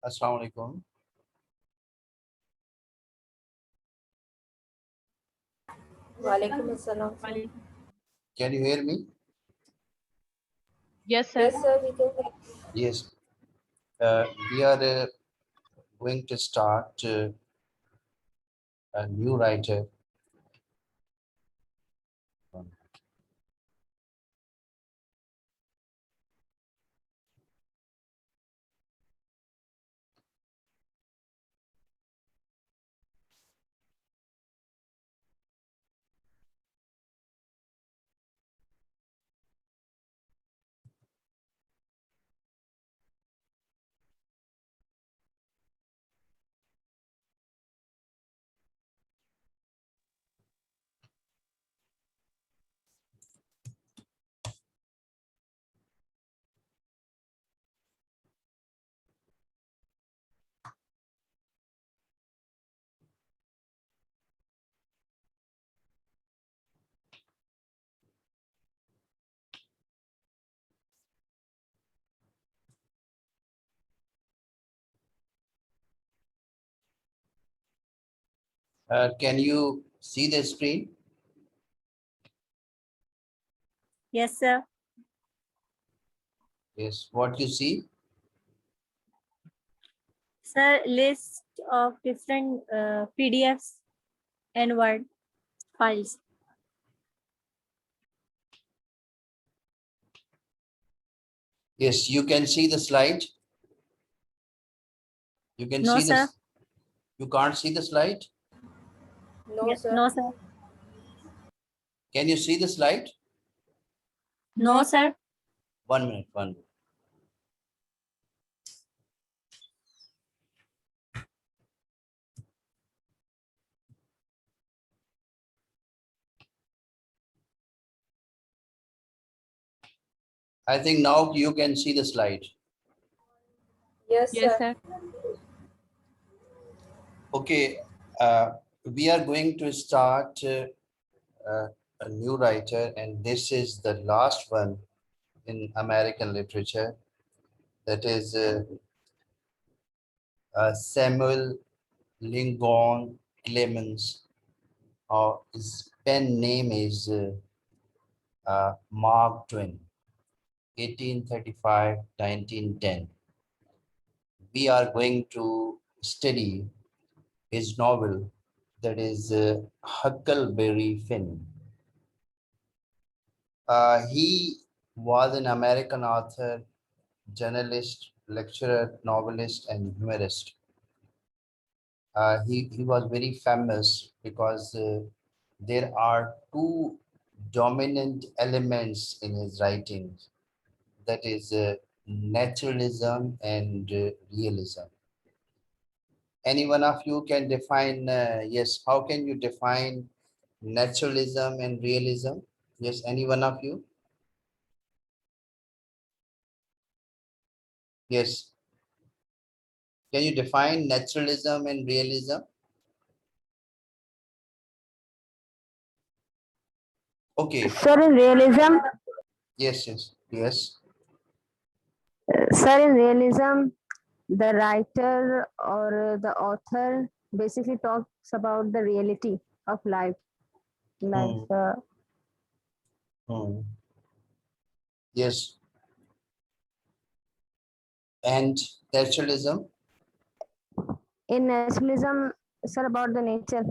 Assalamu alaikum. Walaikum assalam. Can you hear me? Yes, sir. Yes, sir, we can hear. Yes. We are going to start a new writer. Can you see the screen? Yes, sir. Yes. What you see? Sir, list of different PDFs and Word files. Yes, you can see the slide. You can No, see sir. this. You can't see the slide. No, Yes. sir. No, sir. Can you see the slide? No, sir. 1 minute. 1 minute. I think now you can see the slide. Yes, sir. Yes, sir. Okay. We are going to start a new writer, and this is the last one in American literature. That is Samuel Lincoln Clemens. His pen name is Mark Twain, 1835-1910. We are going to study his novel, that is Huckleberry Finn. He was an American author, journalist, lecturer, novelist, and humorist. He was very famous because there are two dominant elements in his writings, that is naturalism and realism. Any one of you can define, yes, how can you define naturalism and realism? Yes, any one of you? Yes. Can you define naturalism and realism? Okay. Sir, in realism, Yes, yes, yes. sir, in realism, the writer or the author basically talks about the reality of life. Like, Hmm. Yes. And naturalism? in naturalism, sir, about the nature.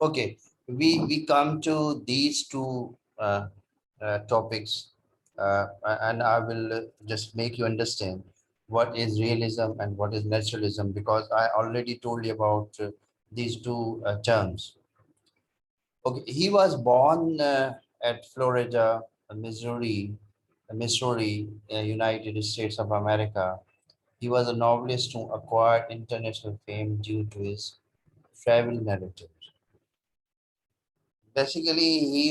Okay, we come to these two topics, and I will just make you understand what is realism and what is naturalism, because I already told you about these two terms. Okay, he was born at Florida, Missouri, United States of America. He was a novelist who acquired international fame due to his travel narrative. Basically,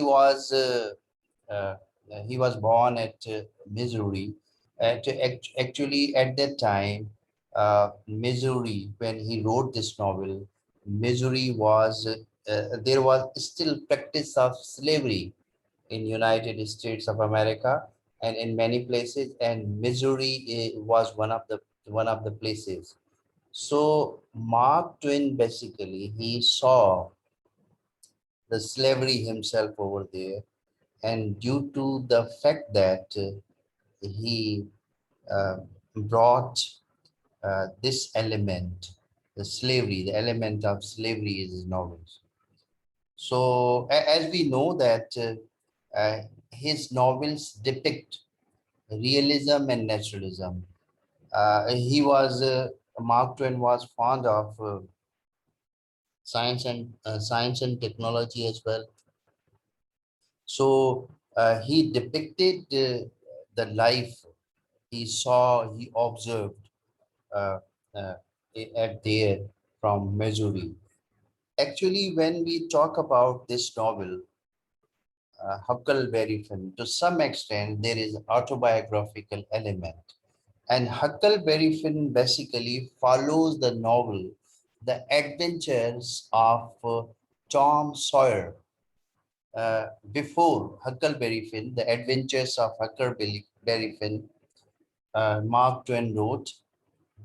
uh, he was born at Missouri. Actually, at that time, Missouri, when he wrote this novel, Missouri was there was still practice of slavery in United States of America and in many places, and Missouri was one of the one of the places. So Mark Twain basically he saw the slavery himself over there, and due to the fact that he uh, brought this element, the slavery, the element of slavery is his novels. So as we know that his novels depict realism and naturalism. He was Mark Twain was fond of science and technology as well. So he depicted the life he saw, he observed uh, uh, at there from Missouri. Actually, when we talk about this novel, Huckleberry Finn, to some extent, there is autobiographical element. And Huckleberry Finn basically follows the novel, the adventures of Tom Sawyer. Before Huckleberry Finn, the adventures of Huckleberry Finn, Mark Twain wrote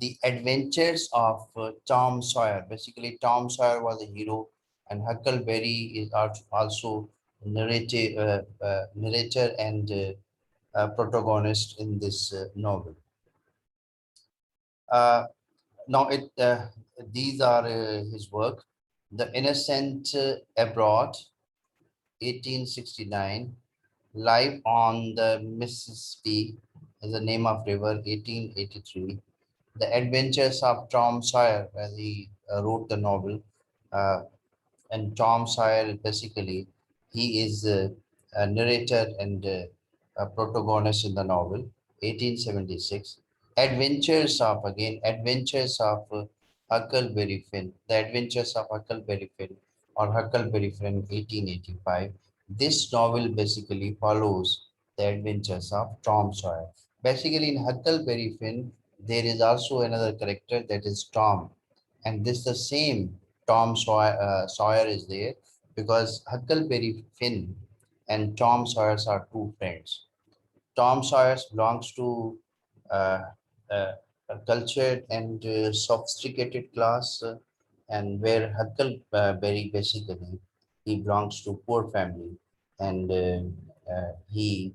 the adventures of Tom Sawyer. Basically, Tom Sawyer was a hero, and Huckleberry is also narrator and protagonist in this novel. Uh, now, these are his work. The Innocent Abroad, 1869. Live on the Mississippi is the name of river, 1883. The Adventures of Tom Sawyer, as he wrote the novel. Uh, and Tom Sawyer, basically, he is a narrator and a protagonist in the novel, 1876. Adventures of Huckleberry Finn, The Adventures of Huckleberry Finn or Huckleberry Finn, 1885. This novel basically follows the adventures of Tom Sawyer. Basically, in Huckleberry Finn, there is also another character that is Tom, and this the same Tom Sawyer is there because Huckleberry Finn and Tom Sawyers are two friends. Tom Sawyers belongs to uh, uh, a cultured and sophisticated class, and where Huckleberry basically he belongs to poor family, and he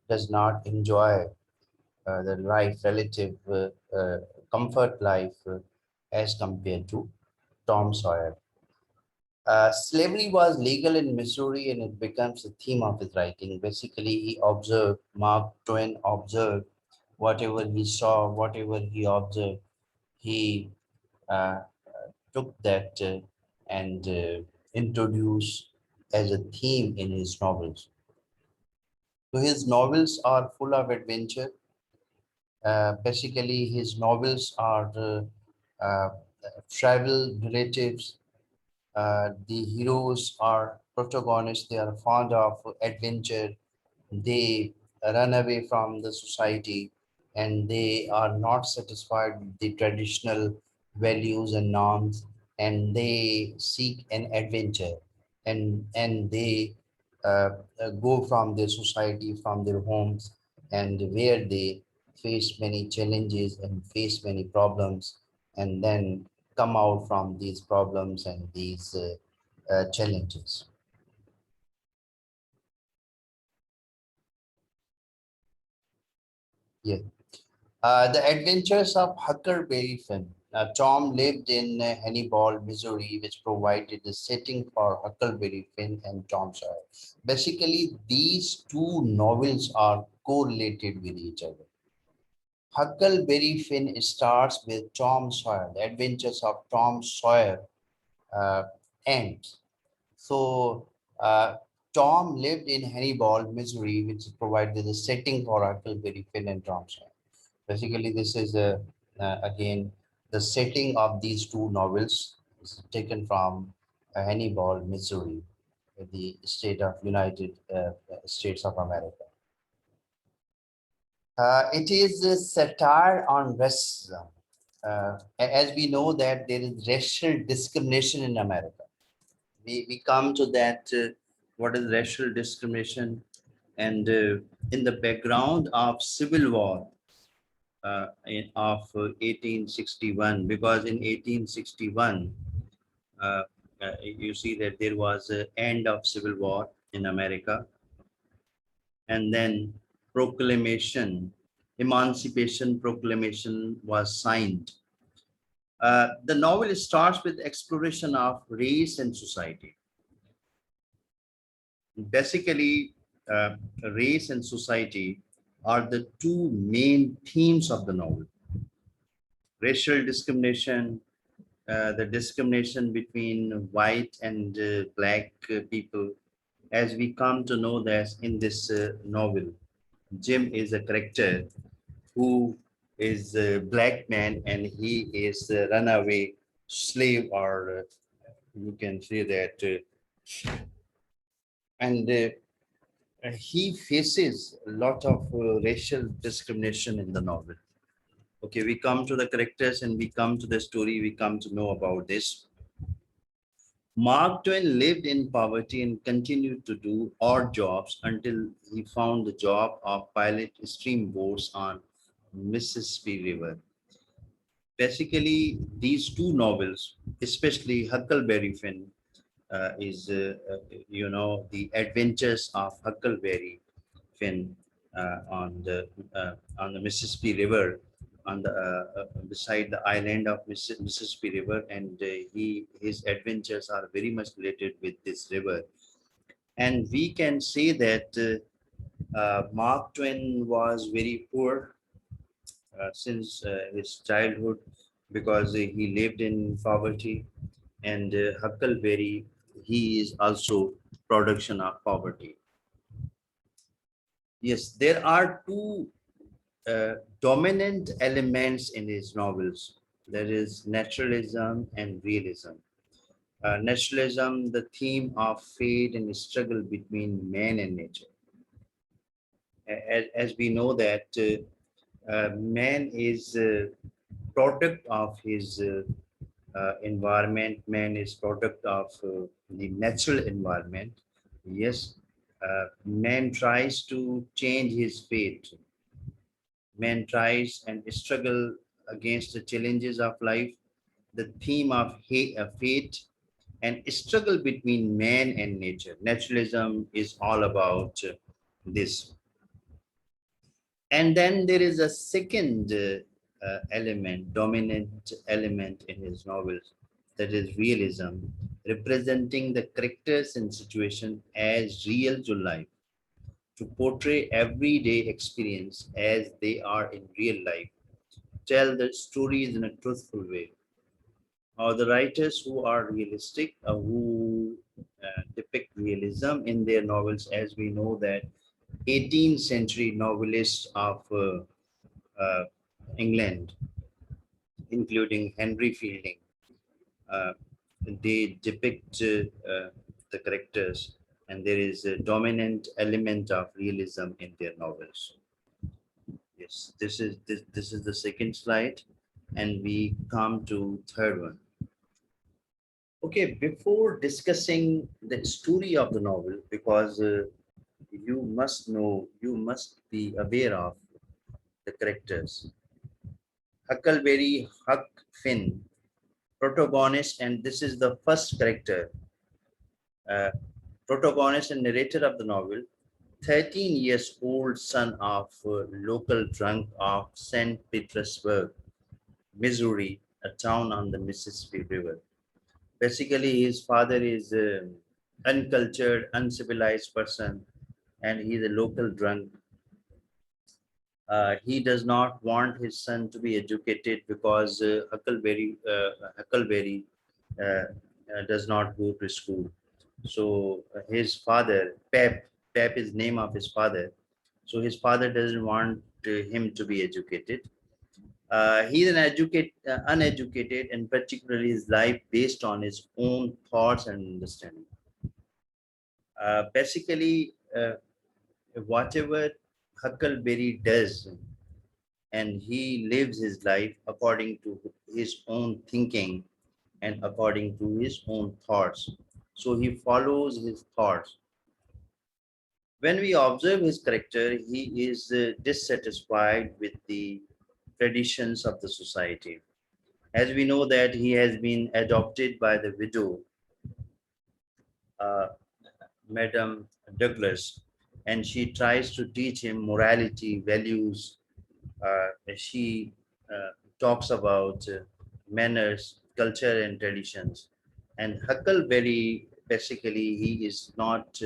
does not enjoy the life relative comfort life as compared to Tom Sawyer. Slavery was legal in Missouri and it becomes a theme of his writing. Basically, Mark Twain observed whatever he saw, whatever he observed, he uh, took that and introduced as a theme in his novels. So his novels are full of adventure. Basically, his novels are uh, travel narratives. The heroes are protagonists, they are fond of adventure, they run away from the society, and they are not satisfied with the traditional values and norms, and they seek an adventure, and they go from their society, from their homes, and where they face many challenges and face many problems, and then come out from these problems and these challenges. Yeah. The Adventures of Huckleberry Finn. Tom lived in Hannibal, Missouri, which provided the setting for Huckleberry Finn and Tom Sawyer. Basically, these two novels are correlated with each other. Huckleberry Finn starts with Tom Sawyer, the adventures of Tom Sawyer uh, ends. So, Tom lived in Hannibal, Missouri, which provided the setting for Huckleberry Finn and Tom Sawyer. Basically, this is again the setting of these two novels is taken from Hannibal, Missouri, the state of United States of America. It is a satire on racism. As we know that there is racial discrimination in America. We come to that, what is racial discrimination, and in the background of civil war, of 1861, because in 1861, you see that there was an end of civil war in America, and then proclamation, Emancipation Proclamation was signed. The novel starts with exploration of race and society. Basically, uh, race and society are the two main themes of the novel. Racial discrimination, the discrimination between white and black people, as we come to know that in this novel, Jim is a character who is a black man, and he is a runaway slave, or you can say that, and he faces a lot of racial discrimination in the novel. Okay, we come to the characters and we come to the story, we come to know about this. Mark Twain lived in poverty and continued to do odd jobs until he found the job of pilot steamboats on Mississippi River. Basically, these two novels, especially Huckleberry Finn, the adventures of Huckleberry Finn on the Mississippi River, on the beside the island of Mississippi River, and his adventures are very much related with this river. And we can say that Mark Twain was very poor since his childhood, because he lived in poverty, and Huckleberry, he is also production of poverty. Yes, there are two dominant elements in his novels. That is naturalism and realism. Naturalism, the theme of fate and struggle between man and nature. As we know that man is a product of his environment. Man is product of the natural environment. Yes, man tries to change his fate. Man tries and struggle against the challenges of life. The theme of fate and struggle between man and nature. Naturalism is all about this. And then there is a second element, dominant element in his novels, that is realism, representing the characters and situation as real to life, to portray everyday experience as they are in real life, tell the stories in a truthful way. Or the writers who are realistic, who depict realism in their novels, as we know that 18th century novelists of uh, England, including Henry Fielding, uh, they depict the characters, and there is a dominant element of realism in their novels. Yes, this is the second slide, and we come to third one. Okay, before discussing the story of the novel, because you must know, you must be aware of the characters. Huckleberry, Huck Finn, protagonist, and this is the first character, uh, protagonist and narrator of the novel, 13 years old son of local drunk of St. Petersburg, Missouri, a town on the Mississippi River. Basically, his father is an uncultured, uncivilized person, and he's a local drunk. He does not want his son to be educated, because Huckleberry does not go to school. So his father, Pep is name of his father. So his father doesn't want him to be educated. He's uneducated, and particularly his life based on his own thoughts and understanding. Basically, whatever Huckleberry does, and he lives his life according to his own thinking and according to his own thoughts. So he follows his thoughts. When we observe his character, he is dissatisfied with the traditions of the society. As we know that he has been adopted by the widow, uh, Madam Douglas, and she tries to teach him morality, values. She talks about manners, culture, and traditions. And Huckleberry, basically, he is not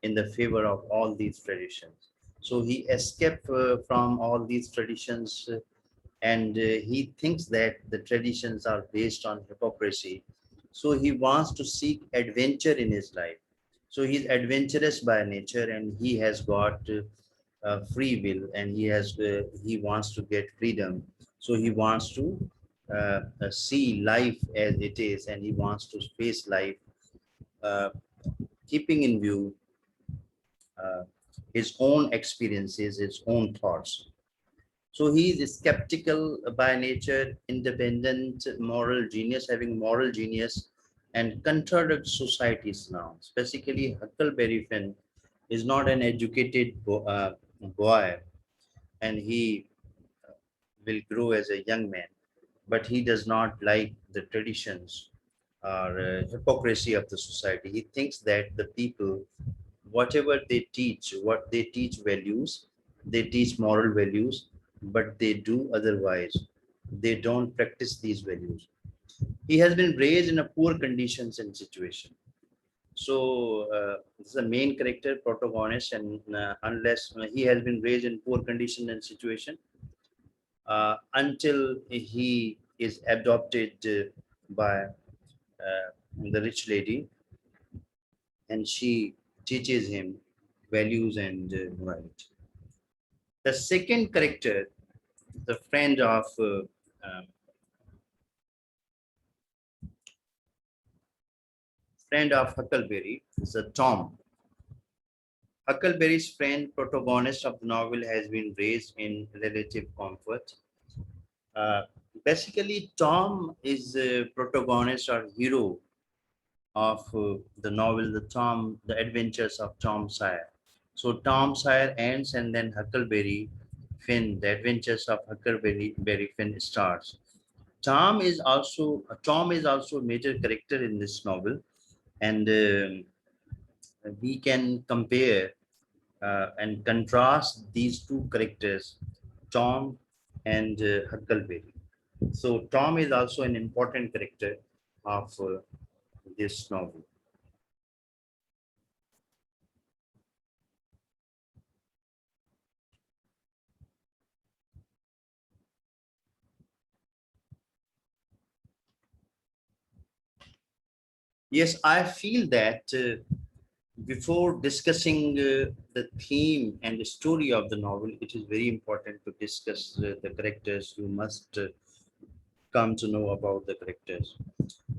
in the favor of all these traditions. So he escaped from all these traditions, and he thinks that the traditions are based on hypocrisy. So he wants to seek adventure in his life. So he's adventurous by nature, and he has got free will, and he wants to get freedom. So he wants to see life as it is, and he wants to face life, uh, keeping in view uh, his own experiences, his own thoughts. So he is skeptical by nature, independent, moral genius, having moral genius, and contradicts society's norms. Basically, Huckleberry Finn is not an educated boy, and he will grow as a young man, but he does not like the traditions or hypocrisy of the society. He thinks that the people, whatever they teach, what they teach values, they teach moral values, but they do otherwise. They don't practice these values. He has been raised in a poor conditions and situation. So this is the main character, protagonist, and unless he has been raised in poor condition and situation, until he is adopted by the rich lady, and she teaches him values and morality. The second character, the uh, friend of Huckleberry, is a Tom. Huckleberry's friend, protagonist of the novel, has been raised in relative comfort. Uh, Basically, Tom is the protagonist or hero of the novel, the Adventures of Tom Sawyer. So Tom Sawyer ends, and then Huckleberry Finn, the Adventures of Huckleberry Finn starts. Tom is also a major character in this novel, and we can compare and contrast these two characters, Tom and Huckleberry. So Tom is also an important character of this novel. Yes, I feel that before discussing the theme and the story of the novel, it is very important to discuss the characters. You must come to know about the characters.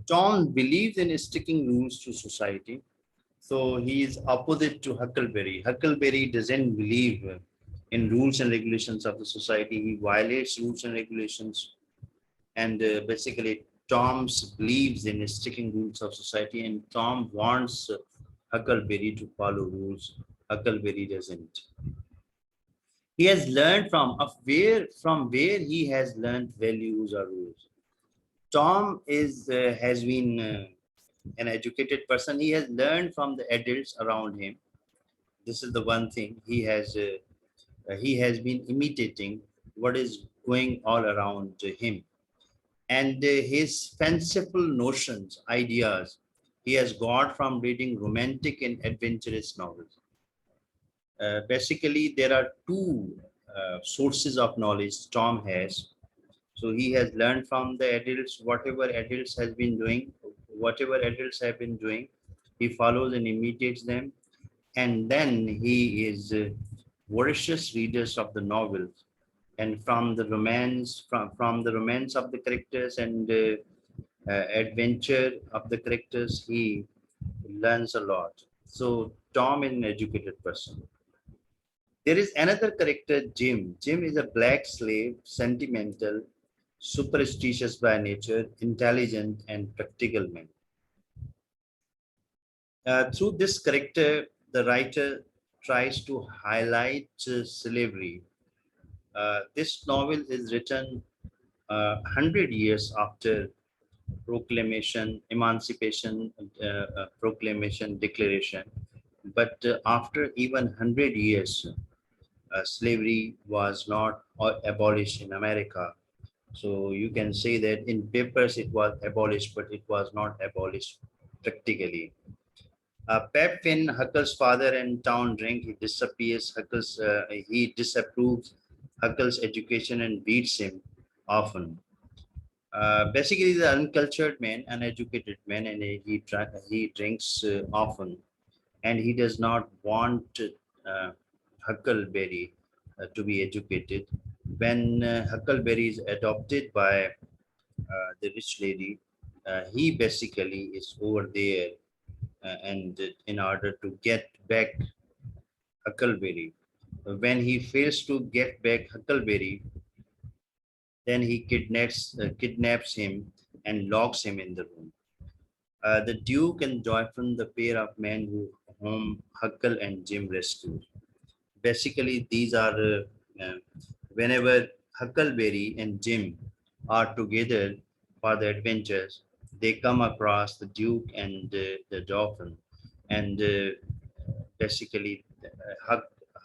Tom believes in sticking rules to society, so he is opposite to Huckleberry. Huckleberry doesn't believe in rules and regulations of the society. He violates rules and regulations, and basically Tom's believes in sticking rules of society, and Tom wants Huckleberry to follow rules. Huckleberry doesn't. He has learned from where he has learned values or rules. Tom is has been an educated person. He has learned from the adults around him. This is the one thing he has been imitating what is going all around him, and his fanciful notions, ideas, he has got from reading romantic and adventurous novels. Basically, there are two sources of knowledge Tom has. So he has learned from the adults, whatever adults have been doing, he follows and imitates them. And then he is voracious readers of the novels, and from the romance of the characters and adventure of the characters, he learns a lot. So Tom is an educated person. There is another character, Jim. Jim is a black slave, sentimental, superstitious by nature, intelligent, and practical man. Through this character, the writer tries to highlight slavery, This novel is written 100 years after emancipation proclamation declaration. But after even 100 years, slavery was not abolished in America. So you can say that in papers it was abolished, but it was not abolished practically. Pep Finn, Huckle's father and town drink, he disappears. He disapproves Huckle's education and beats him often. Basically, the uncultured man, uneducated man, and he drinks often, and he does not want Huckleberry to be educated. When Huckleberry is adopted by the rich lady, he basically is over there, and in order to get back Huckleberry. When he fails to get back Huckleberry, then he kidnaps him and locks him in the room. The Duke and Joyful, the pair of men whom Huckle and Jim rescue. Basically, these are whenever Huckleberry and Jim are together for the adventures, they come across the Duke and the Dauphin, and basically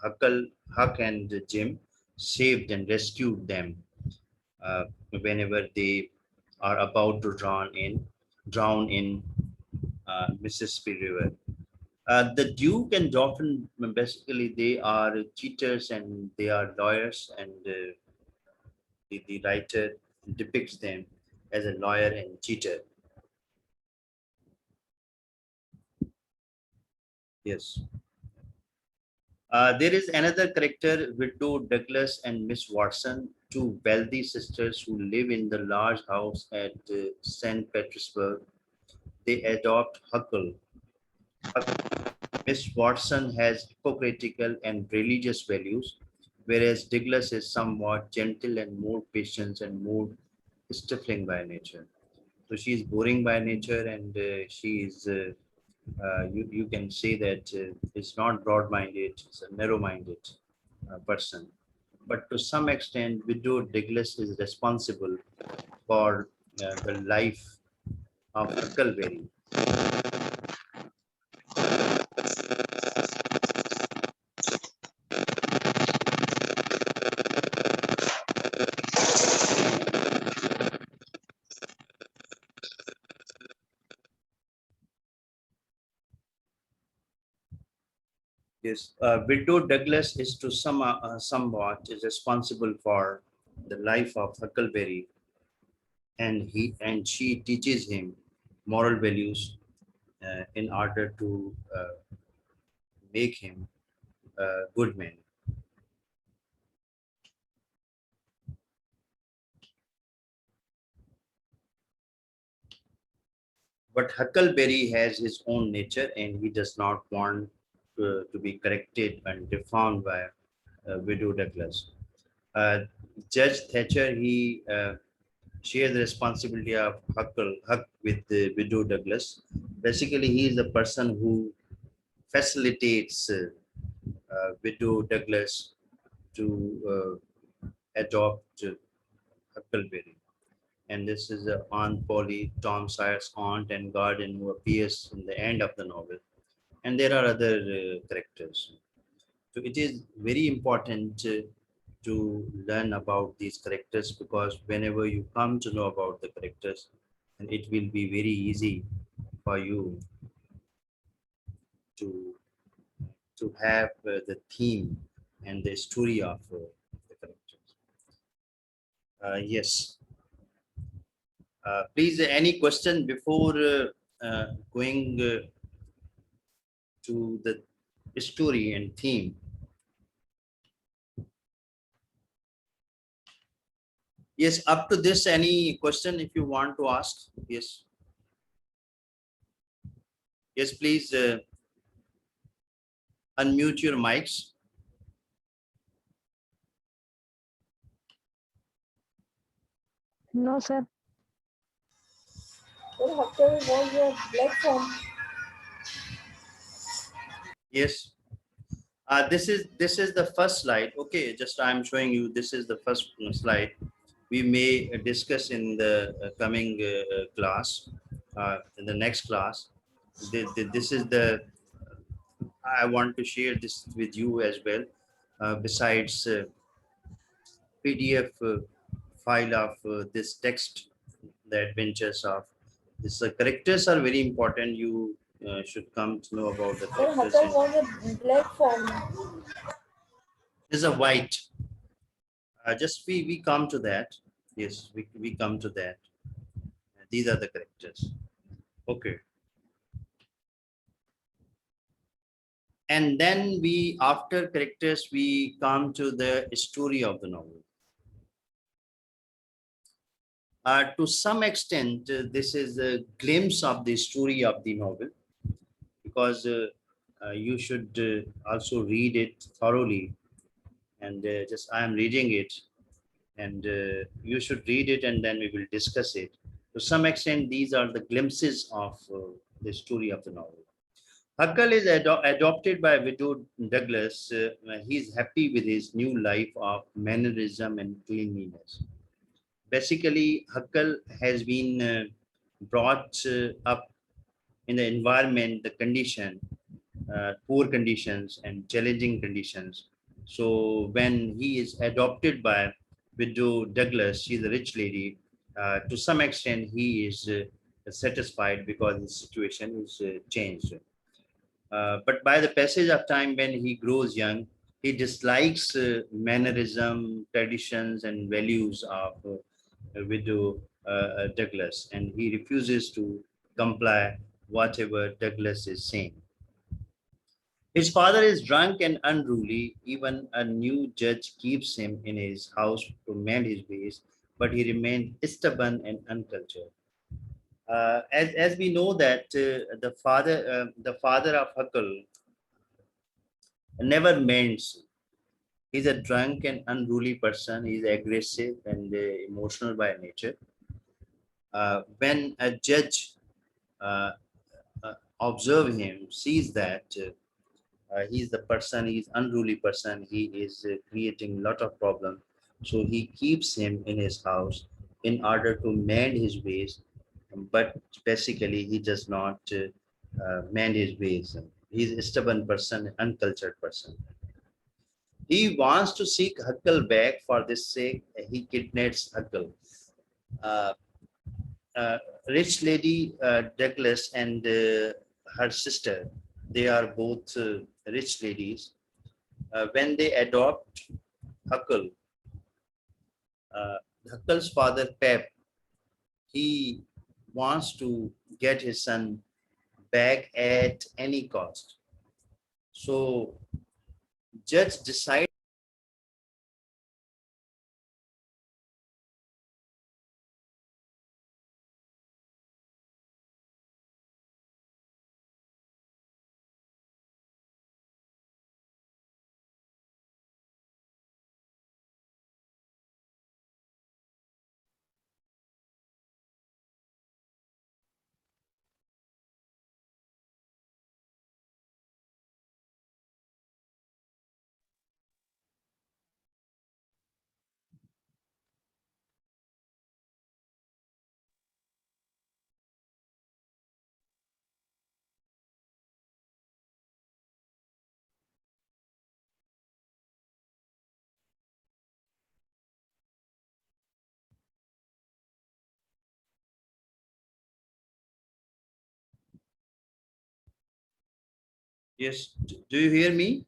Huckle, Huck and Jim saved and rescued them uh, whenever they are about to drown in Mississippi River. The Duke and Dauphin, basically, they are cheaters and they are lawyers, and the writer depicts them as a lawyer and cheater. Yes. There is another character, Widow Douglas and Miss Watson, two wealthy sisters who live in the large house at St. Petersburg. They adopt Huckle. Miss Watson has hypocritical and religious values, whereas Douglas is somewhat gentle and more patient and more stifling by nature. So she is boring by nature, and she is, you can say that it's not broad-minded, it's a narrow-minded person. But to some extent, Widow Douglas is responsible for the life of Huckleberry. Yes, Widow Douglas is to somewhat is responsible for the life of Huckleberry, and she teaches him moral values in order to make him a good man. But Huckleberry has his own nature, and he does not want to be corrected and deformed by Widow Douglas. Uh, Judge Thatcher, he shares the responsibility of Huck with Widow Douglas. Basically, he is the person who facilitates Widow Douglas to adopt Huckleberry. And this is Aunt Polly, Tom Sawyer's aunt and guardian, who appears in the end of the novel. And there are other characters. So it is very important to learn about these characters, because whenever you come to know about the characters, and it will be very easy for you to have the theme and the story of the characters. Yes. Please, any question before going to the story and theme? Yes, up to this, any question if you want to ask? Yes. Yes, please unmute your mics. No, sir. Well, Huckleberry was a black form. Yes. This is the first slide. Okay, just I'm showing you. This is the first slide. We may discuss in the coming class, in the next class. This is the. I want to share this with you as well. Besides PDF file of this text, the adventures of this characters are very important. You should come to know about the Sir, characters. Huckle was a black form. This is a white. Just we come to that. Yes, we come to that. These are the characters. Okay. And then we, after characters, we come to the story of the novel. To some extent, this is a glimpse of the story of the novel, because you should also read it thoroughly. And just I am reading it, and you should read it, and then we will discuss it. To some extent, these are the glimpses of the story of the novel. Huckle is adopted by widow Douglas. He's happy with his new life of mannerism and cleanliness. Basically, Huckle has been brought up in the environment, the condition, poor conditions and challenging conditions. So when he is adopted by widow Douglas, she's a rich lady. To some extent, he is satisfied because his situation is changed. But by the passage of time, when he grows young, he dislikes mannerism, traditions, and values of widow Douglas, and he refuses to comply whatever Douglas is saying. His father is drunk and unruly. Even a new judge keeps him in his house to mend his ways, but he remains stubborn and uncultured. As we know that the father of Huckle never mends. He's a drunk and unruly person. He's aggressive and emotional by nature. When a judge uh, observe him, sees that he's the person, he's unruly person, he is creating a lot of problem. So he keeps him in his house in order to mend his ways, but basically he does not mend his ways. He's a stubborn person, uncultured person. He wants to seek Huckle back. For this sake, he kidnaps Huckle. Uh, Rich lady Douglas and her sister, they are both rich ladies. When they adopt Huckle, uh, Huckle's father Pep, he wants to get his son back at any cost. So judge decides. Yes, do you hear me?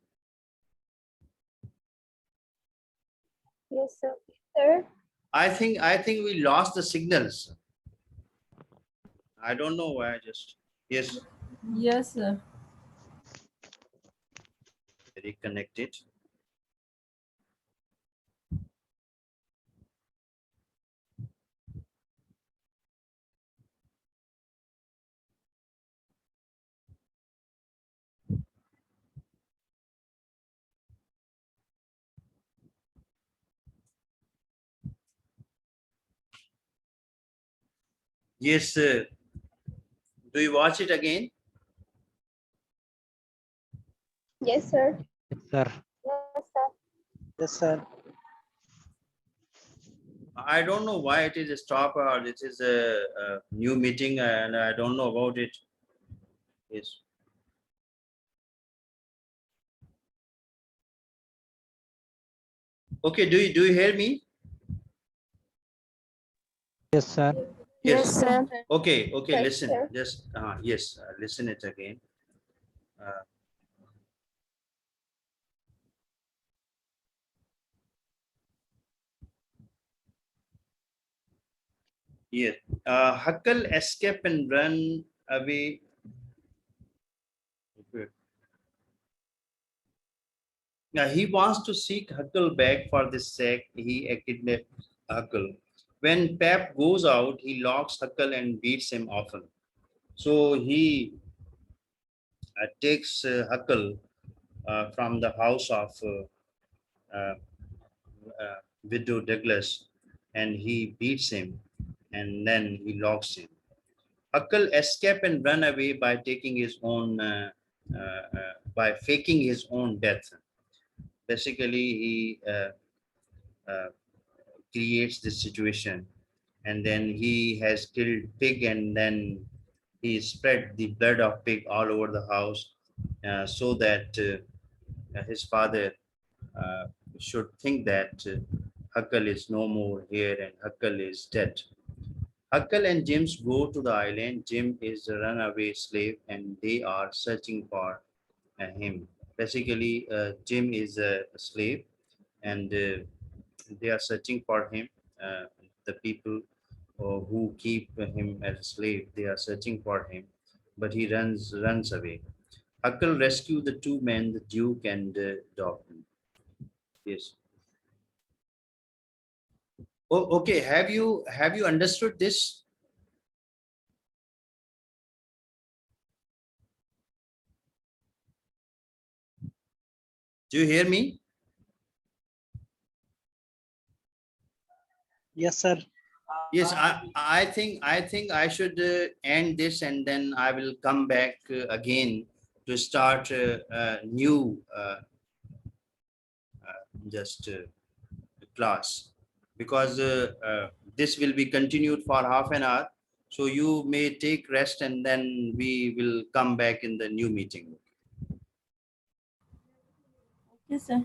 Yes, sir. Sir, I think we lost the signals. I don't know why. Just yes, Yes, sir. reconnected. Yes, do you watch it again? yes, sir. Yes, sir. Yes, sir. Yes, sir. I don't know why it is a stop or it is a new meeting and I don't know about it. Yes. Okay, do you hear me? Yes, sir. Yes, Yes. sir. Okay, okay, Yes, listen. sir. Just yes, listen it again. Uh, yes. Huckle escape and run away. Okay. He wants to seek Huckle back for this sake. He kidnapped Huckle. When Pep goes out, he locks Huckle and beats him often. So he takes Huckle from the house of uh, Widow Douglas and he beats him and then he locks him. Huckle escape and run away by taking his own by faking his own death. Basically, he uh, creates this situation and then he has killed pig and then he spread the blood of pig all over the house so that his father uh, should think that Huckle is no more here and Huckle is dead. Huckle and James go to the island. Jim is a runaway slave and they are searching for him. Basically, Jim is a slave and they are searching for him. Uh, the people who keep him as a slave, they are searching for him, but he runs away. Huckle rescue the two men, the Duke and Dauphin. Yes. Oh, okay. Have you understood this? Do you hear me? Yes, sir. Yes, I think I should end this and then I will come back again to start a new just class because this will be continued for half an hour. So you may take rest and then we will come back in the new meeting. Yes, sir.